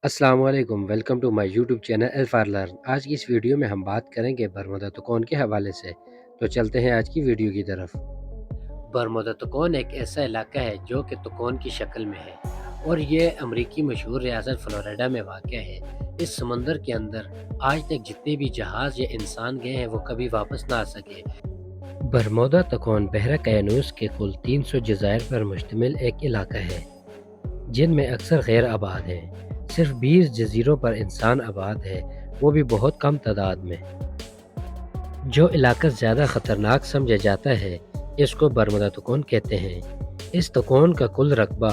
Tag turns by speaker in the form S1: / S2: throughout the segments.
S1: السلام علیکم، welcome to my YouTube channel الفار لرن۔ آج کی اس ویڈیو میں ہم بات کریں گے برمودا تکون کے حوالے سے، تو چلتے ہیں آج کی ویڈیو کی طرف۔ برمودا تکون ایک ایسا علاقہ ہے جو کہ تکون کی شکل میں ہے اور یہ امریکی مشہور ریاست فلوریڈا میں واقع ہے۔ اس سمندر کے اندر آج تک جتنے بھی جہاز یا انسان گئے ہیں وہ کبھی واپس نہ آ سکے۔ برمودا تکون بحیرہ قینوس کے کل 300 جزائر پر مشتمل ایک علاقہ ہے جن میں اکثر غیر آباد ہیں۔ صرف 20 جزیروں پر انسان آباد ہے، وہ بھی بہت کم تعداد میں۔ جو علاقہ زیادہ خطرناک سمجھا جاتا ہے اس کو برمودا تکون کہتے ہیں۔ اس تکون کا کل رقبہ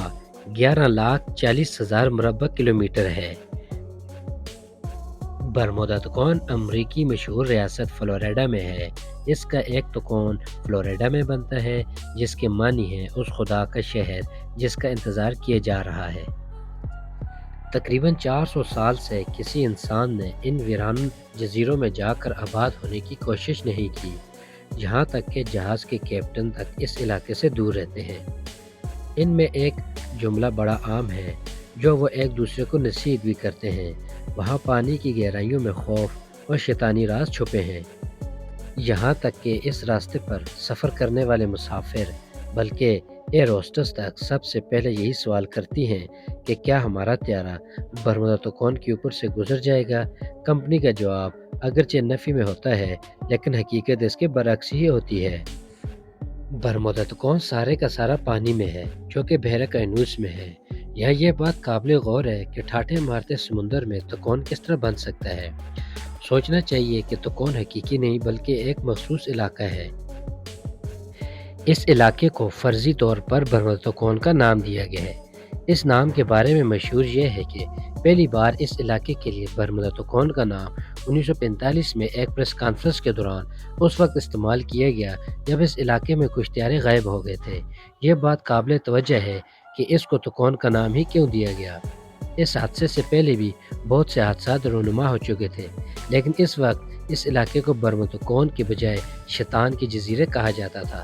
S1: 11,40,000 مربع کلومیٹر ہے۔ برمودا تکون امریکی مشہور ریاست فلوریڈا میں ہے۔ اس کا ایک تکون فلوریڈا میں بنتا ہے جس کے معنی ہے اس خدا کا شہر جس کا انتظار کیا جا رہا ہے۔ تقریباً 400 سال سے کسی انسان نے ان ویران جزیروں میں جا کر آباد ہونے کی کوشش نہیں کی، یہاں تک کہ جہاز کے کیپٹن تک اس علاقے سے دور رہتے ہیں۔ ان میں ایک جملہ بڑا عام ہے جو وہ ایک دوسرے کو نصیحت بھی کرتے ہیں، وہاں پانی کی گہرائیوں میں خوف اور شیطانی راز چھپے ہیں۔ یہاں تک کہ اس راستے پر سفر کرنے والے مسافر بلکہ ایئر ہوسٹس تک سب سے پہلے یہی سوال کرتی ہیں کہ کیا ہمارا طیارہ برمودا تکون کے اوپر سے گزر جائے گا؟ کمپنی کا جواب اگرچہ نفی میں ہوتا ہے لیکن حقیقت اس کے برعکس ہی ہوتی ہے۔ برمودا تکون سارے کا سارا پانی میں ہے جو کہ بحیرہ قینوس میں ہے۔ یہاں یہ بات قابل غور ہے کہ ٹھاٹھے مارتے سمندر میں تکون کس طرح بن سکتا ہے۔ سوچنا چاہیے کہ تکون حقیقی نہیں بلکہ ایک مخصوص علاقہ ہے۔ اس علاقے کو فرضی طور پر برمودا تکون کا نام دیا گیا ہے۔ اس نام کے بارے میں مشہور یہ ہے کہ پہلی بار اس علاقے کے لیے برمودا تکون کا نام 1945 میں ایک پریس کانفرنس کے دوران اس وقت استعمال کیا گیا جب اس علاقے میں کچھ طیارے غائب ہو گئے تھے۔ یہ بات قابل توجہ ہے کہ اس کو تکون کا نام ہی کیوں دیا گیا۔ اس حادثے سے پہلے بھی بہت سے حادثات رونما ہو چکے تھے لیکن اس وقت اس علاقے کو برمودا تکون کے بجائے شیطان کے جزیرے کہا جاتا تھا۔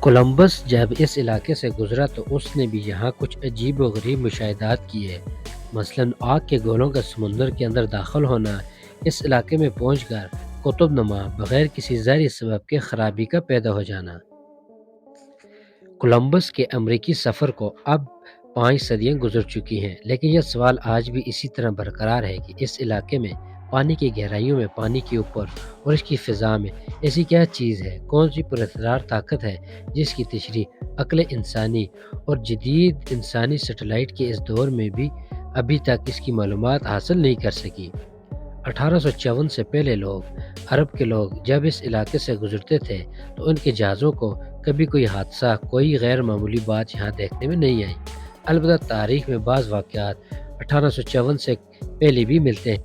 S1: کولمبس جب اس علاقے سے گزرا تو اس نے بھی یہاں کچھ عجیب و غریب مشاہدات کیے، مثلاً آگ کے گولوں کا سمندر کے اندر داخل ہونا، اس علاقے میں پہنچ کر قطب نما بغیر کسی ظاہری سبب کے خرابی کا پیدا ہو جانا۔ کولمبس کے امریکی سفر کو اب 5 صدیاں گزر چکی ہیں لیکن یہ سوال آج بھی اسی طرح برقرار ہے کہ اس علاقے میں پانی کی گہرائیوں میں، پانی کے اوپر اور اس کی فضا میں ایسی کیا چیز ہے، کون سی پراسرار طاقت ہے جس کی تشریح عقل انسانی اور جدید انسانی سیٹلائٹ کے اس دور میں بھی ابھی تک اس کی معلومات حاصل نہیں کر سکی۔ 1854 سے پہلے عرب کے لوگ جب اس علاقے سے گزرتے تھے تو ان کے جہازوں کو کبھی کوئی حادثہ، کوئی غیر معمولی بات یہاں دیکھنے میں نہیں آئی۔ البتہ تاریخ میں بعض واقعات 1854 سے پہلے بھی ملتے ہیں۔